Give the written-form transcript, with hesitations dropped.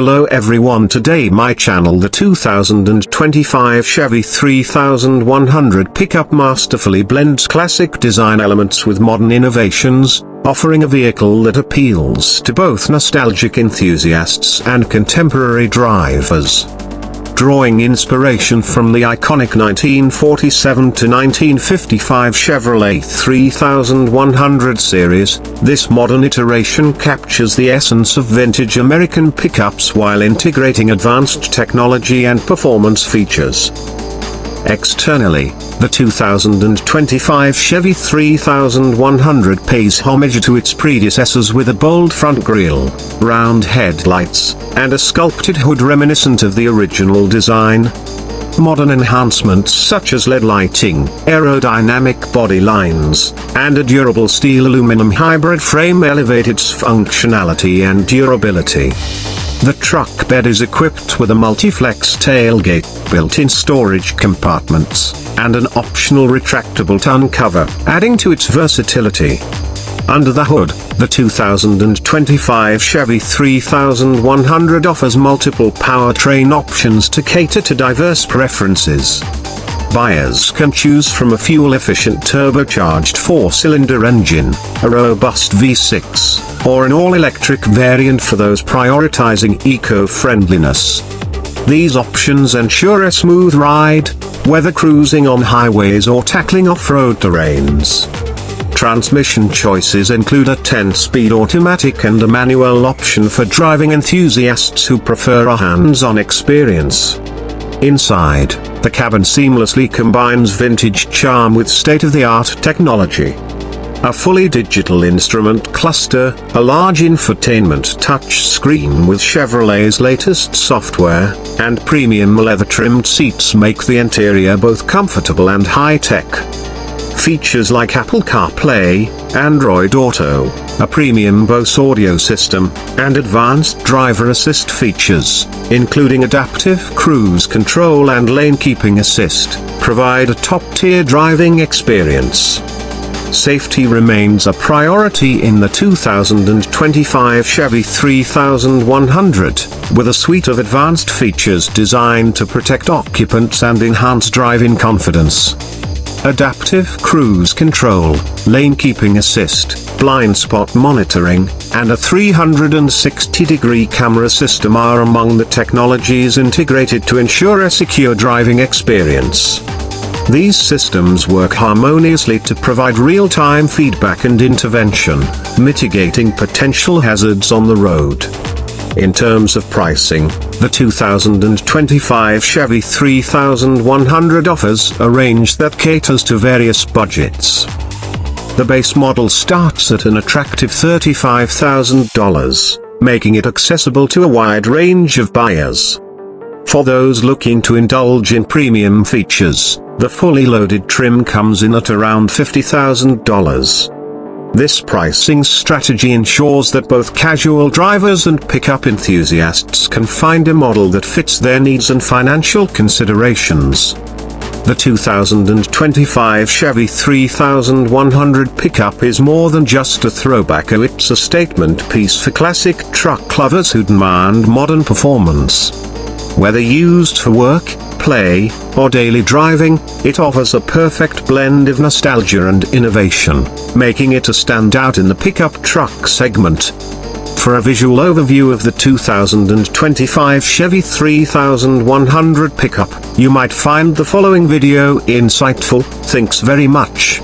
Hello everyone, today my channel the 2025 Chevy 3100 pickup masterfully blends classic design elements with modern innovations, offering a vehicle that appeals to both nostalgic enthusiasts and contemporary drivers. Drawing inspiration from the iconic 1947 to 1955 Chevrolet 3100 series, this modern iteration captures the essence of vintage American pickups while integrating advanced technology and performance features. Externally, the 2025 Chevy 3100 pays homage to its predecessors with a bold front grille, round headlights, and a sculpted hood reminiscent of the original design. Modern enhancements such as LED lighting, aerodynamic body lines, and a durable steel-aluminum hybrid frame elevate its functionality and durability. The truck bed is equipped with a multi-flex tailgate, built-in storage compartments, and an optional retractable tonneau cover, adding to its versatility. Under the hood, the 2025 Chevy 3100 offers multiple powertrain options to cater to diverse preferences. Buyers can choose from a fuel-efficient turbocharged 4-cylinder engine, a robust V6, or an all-electric variant for those prioritizing eco-friendliness. These options ensure a smooth ride, whether cruising on highways or tackling off-road terrains. Transmission choices include a 10-speed automatic and a manual option for driving enthusiasts who prefer a hands-on experience. Inside, the cabin seamlessly combines vintage charm with state-of-the-art technology. A fully digital instrument cluster, a large infotainment touchscreen with Chevrolet's latest software, and premium leather-trimmed seats make the interior both comfortable and high-tech. Features like Apple CarPlay, Android Auto, a premium Bose audio system, and advanced driver assist features, including adaptive cruise control and lane keeping assist, provide a top-tier driving experience. Safety remains a priority in the 2025 Chevy 3100, with a suite of advanced features designed to protect occupants and enhance driving confidence. Adaptive cruise control, lane keeping assist, blind spot monitoring, and a 360-degree camera system are among the technologies integrated to ensure a secure driving experience. These systems work harmoniously to provide real-time feedback and intervention, mitigating potential hazards on the road. In terms of pricing, the 2025 Chevy 3100 offers a range that caters to various budgets. The base model starts at an attractive $35,000, making it accessible to a wide range of buyers. For those looking to indulge in premium features, the fully loaded trim comes in at around $50,000. This pricing strategy ensures that both casual drivers and pickup enthusiasts can find a model that fits their needs and financial considerations. The 2025 Chevy 3100 pickup is more than just a throwback, it's a statement piece for classic truck lovers who demand modern performance. Whether used for work, play, or daily driving, it offers a perfect blend of nostalgia and innovation, making it a standout in the pickup truck segment. For a visual overview of the 2025 Chevy 3100 pickup, you might find the following video insightful. Thanks very much.